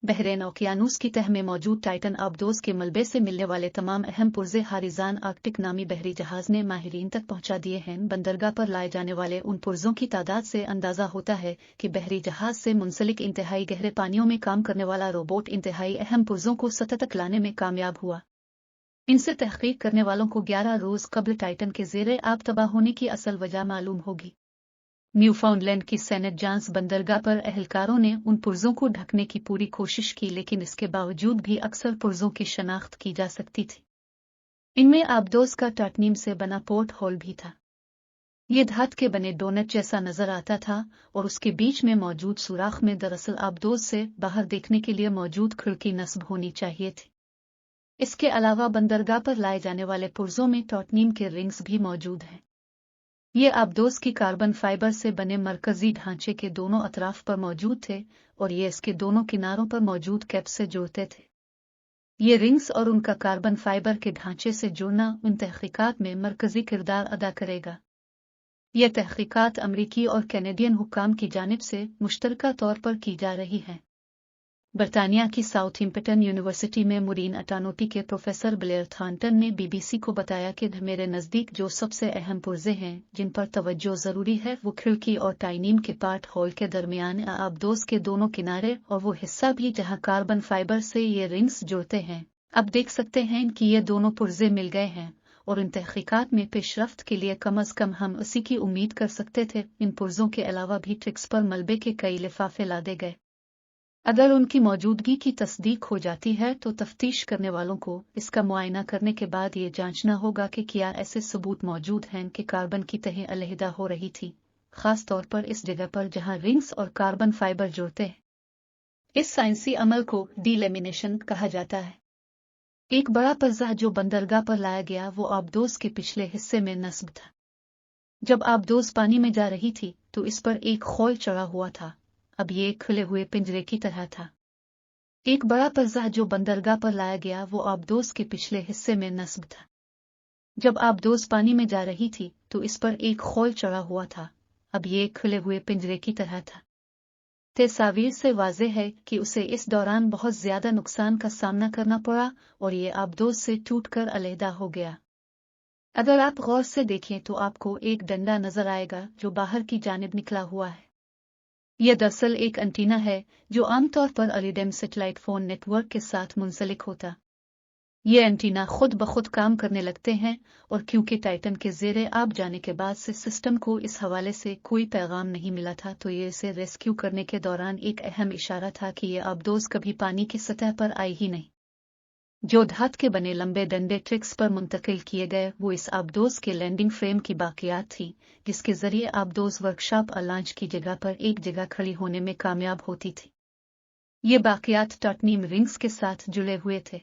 Bahrain ओकियानूस की तह में मौजूद टाइटन आबदोस के मलबे से मिलने वाले तमाम अहम पुर्जे हारिजान आर्कटिक नामी बहरी जहाज ने माहिरीन तक पहुंचा दिए हैं। बंदरगाह पर लाए जाने वाले उन पुर्जों की तादाद से अंदाजा होता है कि बहरी जहाज से मुंसलिक इंतहाई गहरे पानियों में काम करने वाला रोबोट इंतहाई अहम पुर्जों को सतह तक लाने में कामयाब हुआ। इनसे तहकीक करने वालों को 11 रोज कबल टाइटन के ज़ेरे आब तबाह होने की असल वजह मालूम होगी। न्यूफाउंडलैंड की सेंट जॉन्स बंदरगाह पर एहलकारों ने उन पुर्जों को ढकने की पूरी कोशिश की, लेकिन इसके बावजूद भी अक्सर पुर्जों की शनाख्त की जा सकती थी। इनमें आबदोस का टाटनीम से बना पोर्ट होल भी था। ये धात के बने डोनट जैसा नजर आता था और उसके बीच में मौजूद सुराख में दरअसल आबदोस से बाहर देखने के लिए मौजूद खिड़की नस्ब होनी चाहिए थी। इसके अलावा बंदरगाह पर लाए जाने वाले पुर्जों में टाटनीम के रिंग्स भी मौजूद हैं। ये आबदोस की कार्बन फाइबर से बने मरकजी ढांचे के दोनों अतराफ पर मौजूद थे और ये इसके दोनों किनारों पर मौजूद कैप से जुड़ते थे। ये रिंग्स और उनका कार्बन फाइबर के ढांचे से जुड़ना उन तहकीकात में मरकजी किरदार अदा करेगा। ये तहकीकात अमरीकी और कैनेडियन हुक्काम की जानिब से मुश्तरका तौर पर की जा रही हैं। बरतानिया की साउथहैम्पटन यूनिवर्सिटी में मुरीन एटनॉमी के प्रोफेसर ब्लेयर थॉर्नटन ने बीबीसी को बताया कि मेरे नज़दीक जो सबसे अहम पुर्जे हैं जिन पर तवज्जो ज़रूरी है वो खिड़की और टाइनीम के पार्ट होल के दरमियान आबदोस के दोनों किनारे और वो हिस्सा भी जहां कार्बन फाइबर से ये रिंग्स जुड़ते हैं। अब देख सकते हैं कि ये दोनों पुर्जे मिल गए हैं और इन तहकीकात में पेशरफ्त के लिए कम अज़ कम हम इसी की उम्मीद कर सकते थे। इन पुर्जों के अलावा भी ट्रिक्स पर मलबे के कई लिफाफे लादे गए। अगर उनकी मौजूदगी की तस्दीक हो जाती है तो तफ्तीश करने वालों को इसका मुआयना करने के बाद ये जांचना होगा कि क्या ऐसे सबूत मौजूद हैं कि कार्बन की तहें अलहदा हो रही थी, खास तौर पर इस जगह पर जहां रिंग्स और कार्बन फाइबर जुड़ते हैं। इस साइंसी अमल को डीलेमिनेशन कहा जाता है। एक बड़ा पर्जा जो बंदरगाह पर लाया गया वो आबदोस के पिछले हिस्से में नस्ब था। जब आबदोस पानी में जा रही थी तो इस पर एक खोल चढ़ा हुआ था। अब ये खुले हुए पिंजरे की तरह था। एक बड़ा पर्जा जो बंदरगाह पर लाया गया वो आबदोस के पिछले हिस्से में नस्ब था। जब आबदोस पानी में जा रही थी तो इस पर एक खोल चढ़ा हुआ था। अब ये खुले हुए पिंजरे की तरह था। तस्वीर से वाज़ेह है कि उसे इस दौरान बहुत ज्यादा नुकसान का सामना करना पड़ा और ये आबदोस से टूटकर अलहदा हो गया। अगर आप गौर से देखें तो आपको एक डंडा नजर आएगा जो बाहर की जानिब निकला हुआ है। यह दरअसल एक एंटीना है जो आमतौर पर अलीडेम सैटेलाइट फोन नेटवर्क के साथ मुंसलिक होता। ये एंटीना खुद ब खुद काम करने लगते हैं और क्योंकि टाइटन के ज़ेरे आब जाने के बाद से सिस्टम को इस हवाले से कोई पैगाम नहीं मिला था तो ये इसे रेस्क्यू करने के दौरान एक अहम इशारा था कि ये आबदोस कभी पानी की सतह पर आई ही नहीं। जो धात के बने लंबे डंडे ट्रिक्स पर मुंतकिल किए गए वो इस आबदोस के लैंडिंग फ्रेम की बाकियात थी, जिसके जरिए आबदोस वर्कशॉप लॉन्च की जगह पर एक जगह खड़ी होने में कामयाब होती थी। ये बाकियात टाटनीम रिंग्स के साथ जुड़े हुए थे।